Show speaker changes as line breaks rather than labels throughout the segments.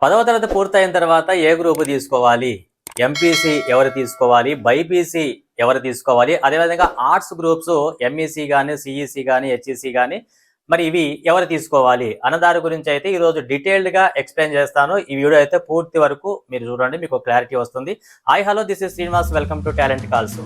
10వ తరగతి పూర్తయిన తర్వాత ఏ గ్రూప్ తీసుకోవాలి, ఎంపీసీ ఎవరు తీసుకోవాలి, బైపీసీ ఎవరు తీసుకోవాలి, అదేవిధంగా ఆర్ట్స్ గ్రూప్స్ ఎంఈసీ కానీ సిఈసీ కానీ హెచ్ఈసీ కానీ మరి ఇవి ఎవరు తీసుకోవాలి అన్న దాని గురించి అయితే ఈరోజు డీటెయిల్డ్గా ఎక్స్ప్లెయిన్ చేస్తాను. ఈ వీడియో అయితే పూర్తి వరకు మీరు చూడండి, మీకు క్లారిటీ వస్తుంది. Hi hello, this is Srinivas, welcome to talent calls.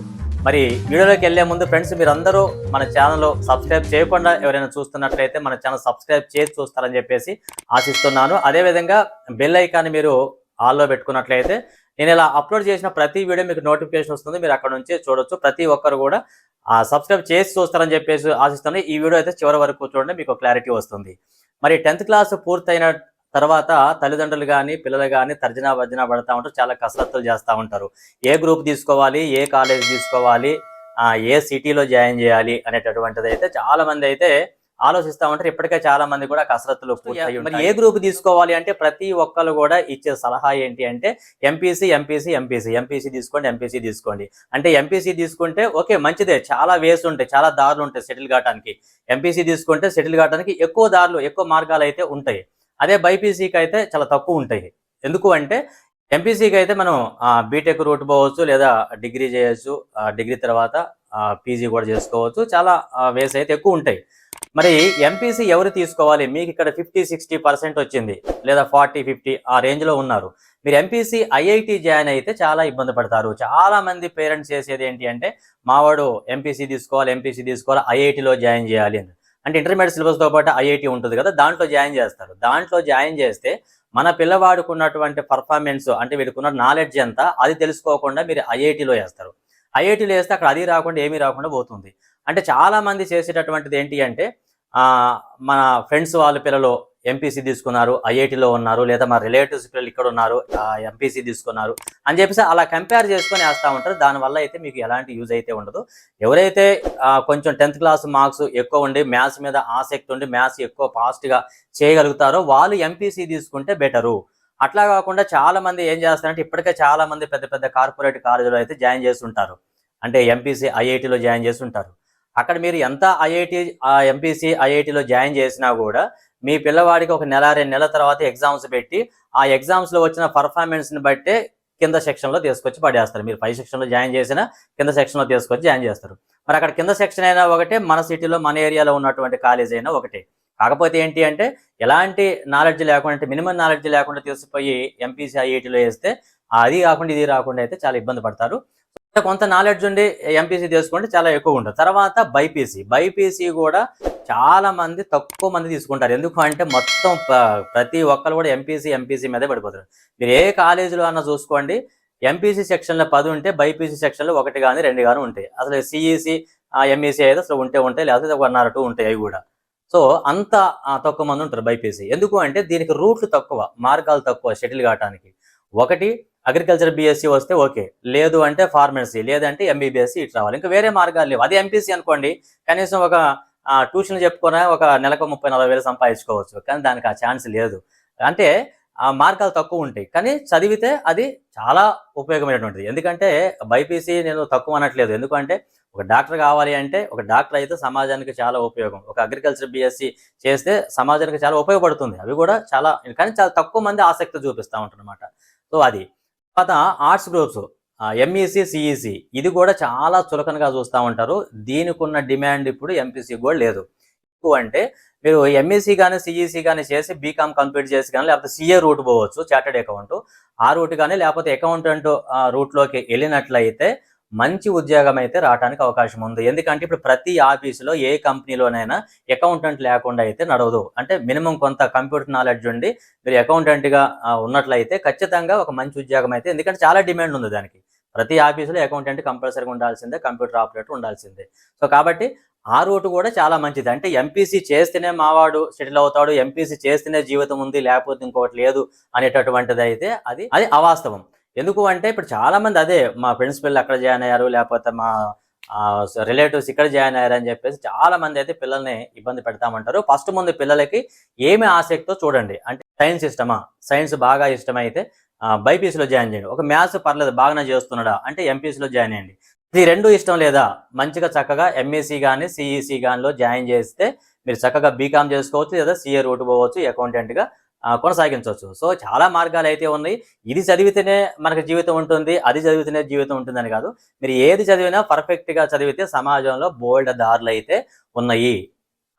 మరి వీడియోలోకి వెళ్లే ముందు ఫ్రెండ్స్, మీరందరూ మన ఛానల్ సబ్స్క్రైబ్ చేయకుండా ఎవరైనా చూస్తున్నట్లయితే మన ఛానల్ సబ్స్క్రైబ్ చేసి చూస్తారని చెప్పేసి ఆశిస్తున్నాను. అదేవిధంగా బెల్ ఐకాన్ మీరు ఆల్లో పెట్టుకున్నట్లయితే నేను ఇలా అప్లోడ్ చేసిన ప్రతి వీడియో మీకు నోటిఫికేషన్ వస్తుంది. మీరు అక్కడ నుంచి చూడొచ్చు. ప్రతి ఒక్కరు కూడా సబ్స్క్రైబ్ చేసి చూస్తారని చెప్పేసి ఆశిస్తున్నాను. ఈ వీడియో అయితే చివరి వరకు చూడండి, మీకు క్లారిటీ వస్తుంది. మరి 10th క్లాస్ పూర్తయిన తర్వాత తల్లిదండ్రులు కానీ పిల్లలు కానీ తర్జనా భర్జన పడతా ఉంటారు, చాలా కసరత్తులు చేస్తూ ఉంటారు. ఏ గ్రూప్ తీసుకోవాలి, ఏ కాలేజ్ తీసుకోవాలి, ఏ సిటీలో జాయిన్ చేయాలి అనేటటువంటిది అయితే చాలా మంది అయితే ఆలోచిస్తూ ఉంటారు. ఇప్పటికే చాలా మంది కూడా కసరత్తులు పూర్తయి. మరి ఏ గ్రూప్ తీసుకోవాలి అంటే ప్రతి ఒక్కరు కూడా ఇచ్చే సలహా ఏంటి అంటే ఎంపీసీ తీసుకోండి. అంటే ఎంపీసీ తీసుకుంటే ఓకే, మంచిదే, చాలా వేస్ ఉంటాయి, చాలా దారులు ఉంటాయి సెటిల్ కావడానికి. ఎంపీసీ తీసుకుంటే సెటిల్ కావడానికి ఎక్కువ దారులు, ఎక్కువ మార్గాలు అయితే ఉంటాయి. అదే బైపీసీకి అయితే చాలా తక్కువ ఉంటాయి. ఎందుకు అంటే ఎంపీసీకి అయితే మనం బీటెక్ రూట్ పోవచ్చు, లేదా డిగ్రీ చేయొచ్చు, డిగ్రీ తర్వాత పీజీ కూడా చేసుకోవచ్చు. చాలా వేస్ అయితే ఎక్కువ ఉంటాయి. మరి ఎంపీసీ ఎవరు తీసుకోవాలి? మీకు ఇక్కడ 50-60% వచ్చింది, లేదా 40-50 ఆ రేంజ్లో ఉన్నారు. మీరు ఎంపీసీ ఐఐటి జాయిన్ అయితే చాలా ఇబ్బంది పడతారు. చాలా మంది పేరెంట్స్ చేసేది ఏంటి అంటే మావాడు ఎంపీసీ తీసుకోవాలి, ఐఐటిలో జాయిన్ చేయాలి అని. అంటే ఇంటర్మీడియట్ సిలబస్తో పాటు ఐఐటి ఉంటుంది కదా, దాంట్లో జాయిన్ చేస్తారు. దాంట్లో జాయిన్ చేస్తే మన పిల్లవాడికి ఉన్నటువంటి పర్ఫార్మెన్స్, అంటే వీడికున్న నాలెడ్జ్ ఎంత, అది తెలుసుకోకుండా మీరు ఐఐటిలో వేస్తారు. ఐఐటిలో వేస్తే అక్కడ అది రాకుండా ఏమీ రాకుండా పోతుంది. అంటే చాలా మంది చేసేటటువంటిది ఏంటి అంటే మన ఫ్రెండ్స్ వాళ్ళ పిల్లలు ఎంపీసీ తీసుకున్నారు, ఐఐటిలో ఉన్నారు, లేదా మా రిలేటివ్స్ పిల్లలు ఇక్కడ ఉన్నారు, ఎంపీసీ తీసుకున్నారు అని చెప్పేసి అలా కంపేర్ చేసుకొని వేస్తూ ఉంటారు. దానివల్ల అయితే మీకు ఎలాంటి యూజ్ అయితే ఉండదు. ఎవరైతే కొంచెం 10th క్లాస్ మార్క్స్ ఎక్కువ ఉండి మ్యాథ్స్ మీద ఆసక్తి ఉండి మ్యాథ్స్ ఎక్కువ ఫాస్ట్గా చేయగలుగుతారో వాళ్ళు ఎంపీసీ తీసుకుంటే బెటరు. అట్లా కాకుండా చాలా మంది ఏం చేస్తారంటే ఇప్పటికే చాలా మంది పెద్ద పెద్ద కార్పొరేట్ కాలేజీలో అయితే జాయిన్ చేస్తుంటారు. అంటే ఎంపీసీ ఐఐటిలో జాయిన్ చేస్తుంటారు. అక్కడ మీరు ఎంత ఎంపీసీ ఐఐటిలో జాయిన్ చేసినా కూడా మీ పిల్లవాడికి ఒక నెల 2 నెలల తర్వాత ఎగ్జామ్స్ పెట్టి ఆ ఎగ్జామ్స్లో వచ్చిన పర్ఫార్మెన్స్ని బట్టే కింద సెక్షన్లో తీసుకొచ్చి పడేస్తారు. మీరు పై సెక్షన్లో జాయిన్ చేసినా కింద సెక్షన్లో తీసుకొచ్చి జాయిన్ చేస్తారు. మరి అక్కడ కింద సెక్షన్ అయినా ఒకటే, మన సిటీలో మన ఏరియాలో ఉన్నటువంటి కాలేజ్ అయినా ఒకటే. కాకపోతే ఏంటి అంటే ఎలాంటి నాలెడ్జ్ లేకుండా, మినిమం నాలెడ్జ్ లేకుండా తీసుకుపోయి ఎంపీసీ ఐఐటిలో వేస్తే అది కాకుండా ఇది రాకుండా అయితే చాలా ఇబ్బంది పడతారు. కొంత నాలెడ్జ్ ఉండి ఎంపీసీ తీసుకుంటే చాలా ఎక్కువ ఉంటుంది. తర్వాత బైపీసీ కూడా చాలా మంది తక్కువ మంది తీసుకుంటారు. ఎందుకు అంటే మొత్తం ప్రతి ఒక్కరు కూడా ఎంపీసీ మీదే పడిపోతారు. మీరు ఏ కాలేజీలో అన్నా చూసుకోండి, ఎంపీసీ సెక్షన్లో 10 ఉంటే బైపీసీ సెక్షన్లో 1 కానీ 2 కానీ ఉంటాయి. అసలు సిఈసీ ఎంఈసీ అయితే అసలు ఉంటాయి, లేకపోతే 1 or 2 ఉంటాయి అవి కూడా. సో అంత తక్కువ మంది ఉంటారు బైపీసీ. ఎందుకు అంటే దీనికి రూట్లు తక్కువ, మార్గాలు తక్కువ సెటిల్ కావడానికి. ఒకటి అగ్రికల్చర్ బీఎస్సీ వస్తే ఓకే, లేదు అంటే ఫార్మసీ, లేదంటే ఎంబీబీఎస్సీ ఇటు రావాలి. ఇంకా వేరే మార్గాలు లేవు. అది ఎంపీసీ అనుకోండి, కనీసం ఒక ట్యూషన్లు చెప్పుకున్నా ఒక నెలకు 30-40 వేలు సంపాదించుకోవచ్చు. కానీ దానికి ఆ ఛాన్స్ లేదు. అంటే మార్గాలు తక్కువ ఉంటాయి, కానీ చదివితే అది చాలా ఉపయోగమైనటువంటిది. ఎందుకంటే బైపీసీ నేను తక్కువ అనట్లేదు. ఎందుకంటే ఒక డాక్టర్ కావాలి అంటే, ఒక డాక్టర్ అయితే సమాజానికి చాలా ఉపయోగం. ఒక అగ్రికల్చర్ బీఎస్సీ చేస్తే సమాజానికి చాలా ఉపయోగపడుతుంది. అవి కూడా చాలా, కానీ చాలా తక్కువ మంది ఆసక్తి చూపిస్తూ ఉంటారు అనమాట. సో అది. తర్వాత ఆర్ట్స్ గ్రూప్స్ ఎంఈసీ సిఈసీ ఇది కూడా చాలా చులకనగా చూస్తూ ఉంటారు. దీనికి ఉన్న డిమాండ్ ఇప్పుడు ఎంపీసీ కూడా లేదు. ఎక్కువ అంటే మీరు ఎంఈసీ కానీ సిఈసీ కానీ చేసి బీకామ్ కంప్లీట్ చేసి కానీ, లేకపోతే సిఏ రూట్ పోవచ్చు, చార్టెడ్ అకౌంట్ ఆ రూట్ కానీ, లేకపోతే అకౌంటెంట్ రూట్లోకి వెళ్ళినట్లయితే మంచి ఉద్యోగం అయితే రావడానికి అవకాశం ఉంది. ఎందుకంటే ఇప్పుడు ప్రతి ఆఫీసులో ఏ కంపెనీలోనైనా అకౌంటెంట్ లేకుండా అయితే నడవదు. అంటే మినిమం కొంత కంప్యూటర్ నాలెడ్జ్ ఉండి మీరు అకౌంటెంట్గా ఉన్నట్లయితే ఖచ్చితంగా ఒక మంచి ఉద్యోగం అయితే, ఎందుకంటే చాలా డిమాండ్ ఉంది దానికి. ప్రతి ఆఫీసులో అకౌంటెంట్ కంపల్సరీగా ఉండాల్సిందే, కంప్యూటర్ ఆపరేటర్ ఉండాల్సిందే. సో కాబట్టి ఆ రూట్ కూడా చాలా మంచిది. అంటే ఎంపీసీ చేస్తేనే మావాడు సెటిల్ అవుతాడు, ఎంపీసీ చేస్తేనే జీవితం ఉంది, లేకపోతే ఇంకోటి లేదు అనేటటువంటిది అయితే అది అవాస్తవం. ఎందుకు అంటే ఇప్పుడు చాలా మంది అదే, మా ఫ్రెండ్స్ పిల్లలు అక్కడ జాయిన్ అయ్యారు, లేకపోతే మా రిలేటివ్స్ ఇక్కడ జాయిన్ అయ్యారు అని చెప్పేసి చాలా మంది అయితే పిల్లల్ని ఇబ్బంది పెడతామంటారు. ఫస్ట్ ముందు పిల్లలకి ఏమి ఆసక్తితో చూడండి. అంటే సైన్స్ ఇష్టమా, సైన్స్ బాగా ఇష్టమైతే బైపీసీలో జాయిన్ చేయండి. ఒక మ్యాథ్స్ పర్లేదు బాగానే చేస్తున్నాడా అంటే ఎంపీసీలో జాయిన్ అయ్యండి. ఇది 2 ఇష్టం లేదా, మంచిగా చక్కగా ఎంఈసీ కానీ సిఈసీ కానిలో జాయిన్ చేస్తే మీరు చక్కగా బీకామ్ చేసుకోవచ్చు, లేదా సిఏ రూట్ పోవచ్చు, అకౌంటెంట్గా కొనసాగించవచ్చు. సో చాలా మార్గాలు అయితే ఉన్నాయి. ఇది చదివితేనే మనకు జీవితం ఉంటుంది, అది చదివితేనే జీవితం ఉంటుందని కాదు. మీరు ఏది చదివినా పర్ఫెక్ట్‌గా చదివితే సమాజంలో బోలెడు దారులైతే ఉన్నాయి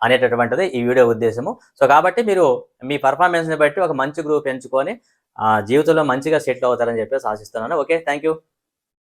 అనేటటువంటిది ఈ వీడియో ఉద్దేశము. సో కాబట్టి మీరు మీ పెర్ఫార్మన్స్‌ని బట్టి ఒక మంచి గ్రూప్ ఎంచుకొని జీవితంలో మంచిగా సెటిల్ అవుతారని చెప్పేసి ఆశిస్తున్నాను. ఓకే. Thank you.